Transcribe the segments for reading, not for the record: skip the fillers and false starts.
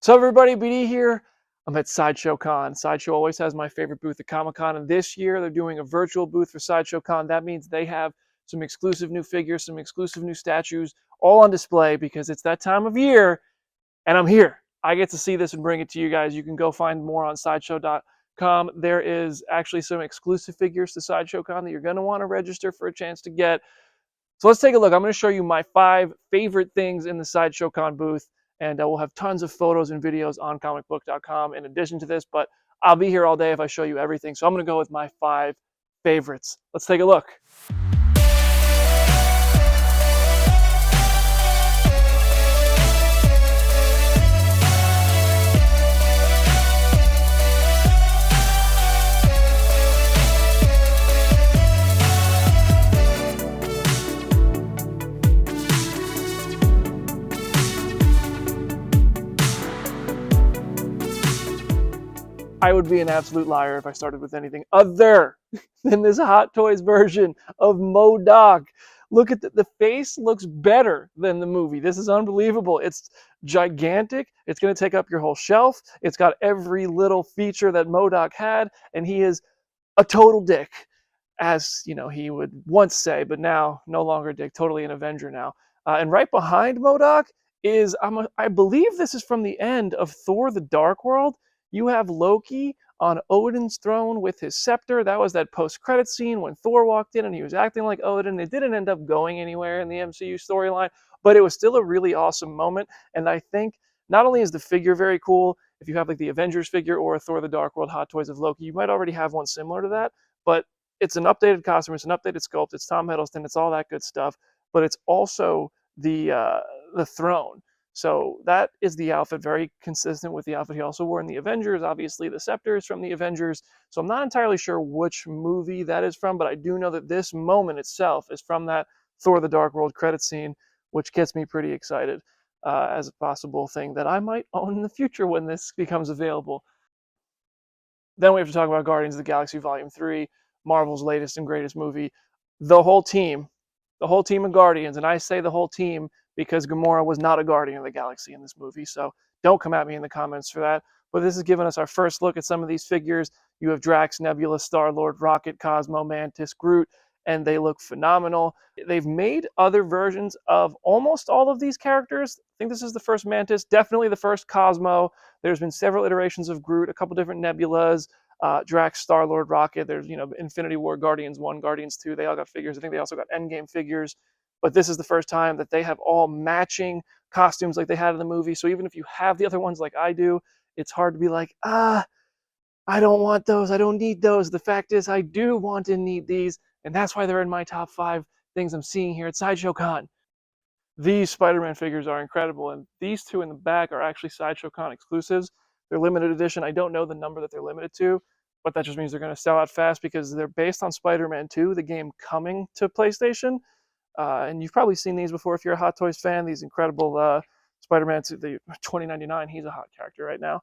So everybody, BD here. I'm at Sideshow Con. Sideshow always has my favorite booth at Comic-Con, and this year they're doing a virtual booth for Sideshow Con. That means they have some exclusive new figures, some exclusive new statues, all on display because it's that time of year, and I'm here. I get to see this and bring it to you guys. You can go find more on Sideshow.com. There is actually some exclusive figures to Sideshow Con that you're going to want to register for a chance to get. So let's take a look. I'm going to show you my 5 favorite things in the Sideshow Con booth. And we'll have tons of photos and videos on Comicbook.com in addition to this, but I'll be here all day if I show you everything. So I'm going to go with my 5 favorites. Let's take a look. I would be an absolute liar if I started with anything other than this Hot Toys version of MODOK. Look at the face looks better than the movie. This is unbelievable. It's gigantic. It's going to take up your whole shelf. It's got every little feature that MODOK had, and he is a total dick, as you know he would once say, but now no longer a dick. Totally an Avenger now. And right behind MODOK is I believe this is from the end of Thor: The Dark World. You have Loki on Odin's throne with his scepter. That was that post-credit scene when Thor walked in and he was acting like Odin. It didn't end up going anywhere in the MCU storyline, but it was still a really awesome moment. And I think not only is the figure very cool, if you have like the Avengers figure or a Thor: The Dark World Hot Toys of Loki, you might already have one similar to that, but it's an updated costume, it's an updated sculpt, it's Tom Hiddleston, it's all that good stuff, but it's also the throne. So that is the outfit, very consistent with the outfit he also wore in the Avengers. Obviously, the scepter is from the Avengers. So I'm not entirely sure which movie that is from, but I do know that this moment itself is from that Thor: The Dark World credit scene, which gets me pretty excited as a possible thing that I might own in the future when this becomes available. Then we have to talk about Guardians of the Galaxy Volume 3, Marvel's latest and greatest movie. The whole team of Guardians, and I say the whole team because Gamora was not a Guardian of the Galaxy in this movie, so don't come at me in the comments for that. But this has given us our first look at some of these figures. You have Drax, Nebula, Star-Lord, Rocket, Cosmo, Mantis, Groot, and they look phenomenal. They've made other versions of almost all of these characters. I think this is the first Mantis, definitely the first Cosmo. There's been several iterations of Groot, a couple different Nebulas, Drax, Star-Lord, Rocket. There's, Infinity War, Guardians 1, Guardians 2. They all got figures. I think they also got Endgame figures. But this is the first time that they have all matching costumes like they had in the movie. So even if you have the other ones like I do, it's hard to be like, I don't want those. I don't need those. The fact is, I do want and need these. And that's why they're in my top 5 things I'm seeing here at Sideshow Con. These Spider-Man figures are incredible. And these 2 in the back are actually Sideshow Con exclusives. They're limited edition. I don't know the number that they're limited to, but that just means they're going to sell out fast because they're based on Spider-Man 2, the game coming to PlayStation. And you've probably seen these before if you're a Hot Toys fan. These incredible Spider-Man, the 2099, he's a hot character right now.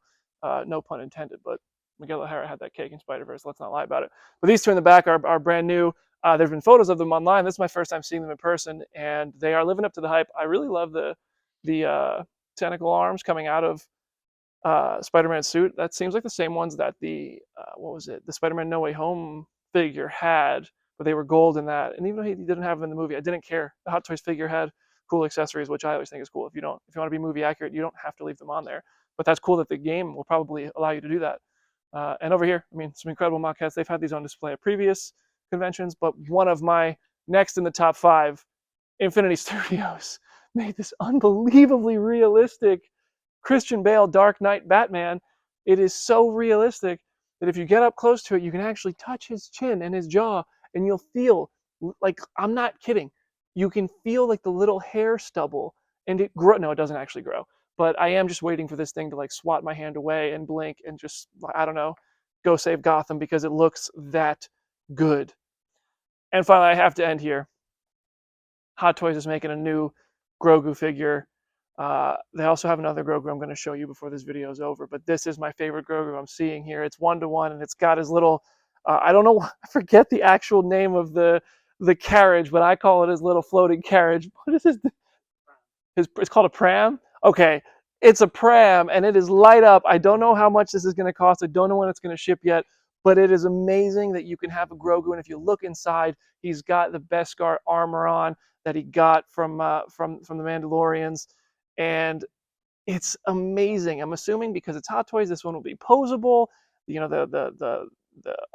No pun intended, but Miguel O'Hara had that cake in Spider-Verse. Let's not lie about it. But these 2 in the back are brand new. There have been photos of them online. This is my first time seeing them in person, and they are living up to the hype. I really love the tentacle arms coming out of Spider-Man suit. That seems like the same ones that the Spider-Man No Way Home figure had, but they were gold in that. And even though he didn't have them in the movie, I didn't care. The Hot Toys figure had cool accessories, which I always think is cool. If you want to be movie accurate, you don't have to leave them on there. But that's cool that the game will probably allow you to do that. And over here, some incredible maquettes. They've had these on display at previous conventions, but one of my next in the top 5, Infinity Studios made this unbelievably realistic Christian Bale Dark Knight Batman. It is so realistic that if you get up close to it, you can actually touch his chin and his jaw, and you'll feel like, I'm not kidding, you can feel like the little hair stubble, and it grow. No, it doesn't actually grow, but I am just waiting for this thing to like swat my hand away and blink and just, I don't know, go save Gotham because it looks that good. And finally, I have to end here. Hot Toys is making a new Grogu figure. They also have another Grogu I'm going to show you before this video is over, but this is my favorite Grogu I'm seeing here. It's 1-to-1, and it's got his little, I don't know, I forget the actual name of the carriage, but I call it his little floating carriage. What is this? It's called a pram? Okay, It's a pram and it is light up. I don't know how much this is going to cost. I don't know when it's going to ship yet, but it is amazing that you can have a Grogu. And if you look inside, he's got the Beskar armor on that he got from the Mandalorians, and it's amazing. I'm assuming because it's Hot Toys, this one will be posable. You know, the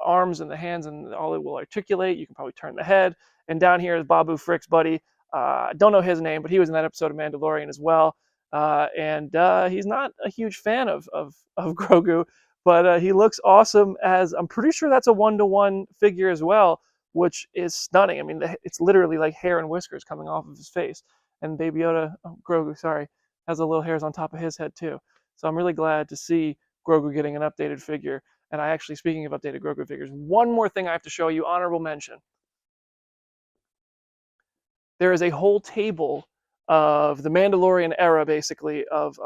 arms and the hands and all it will articulate. You can probably turn the head. And down here is Babu Frick's buddy. I don't know his name, but he was in that episode of Mandalorian as well. And he's not a huge fan of Grogu, but he looks awesome as, I'm pretty sure that's a 1-to-1 figure as well, which is stunning. I mean, it's literally like hair and whiskers coming off of his face. And Baby Yoda, oh, Grogu, sorry, has the little hairs on top of his head too. So I'm really glad to see Grogu getting an updated figure. And I actually, speaking of updated Grogu figures, one more thing I have to show you, honorable mention. There is a whole table of the Mandalorian era, basically, of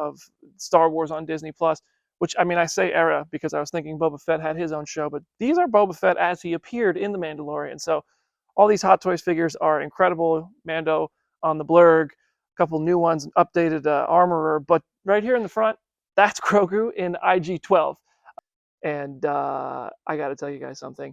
Star Wars on Disney Plus. Which, I mean, I say era because I was thinking Boba Fett had his own show, but these are Boba Fett as he appeared in the Mandalorian. So all these Hot Toys figures are incredible. Mando on the blurg, a couple new ones, updated armorer, but right here in the front, that's Grogu in IG-12. And I got to tell you guys something.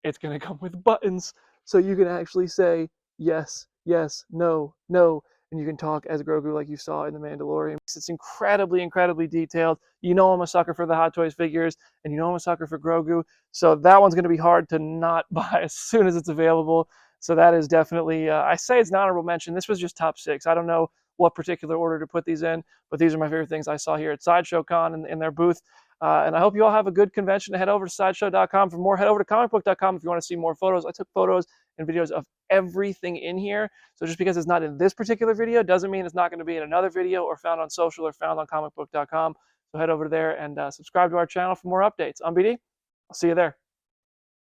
It's going to come with buttons, so you can actually say yes, yes, no, no, and you can talk as Grogu like you saw in The Mandalorian. It's incredibly, incredibly detailed. You know I'm a sucker for the Hot Toys figures, and you know I'm a sucker for Grogu, so that one's going to be hard to not buy as soon as it's available. So that is definitely, I say it's an honorable mention. This was just top 6. I don't know what particular order to put these in, but these are my favorite things I saw here at Sideshow Con in their booth. And I hope you all have a good convention. Head over to Sideshow.com for more. Head over to Comicbook.com if you want to see more photos. I took photos and videos of everything in here. So just because it's not in this particular video doesn't mean it's not going to be in another video or found on social or found on Comicbook.com. So head over there and subscribe to our channel for more updates. I'm BD. I'll see you there.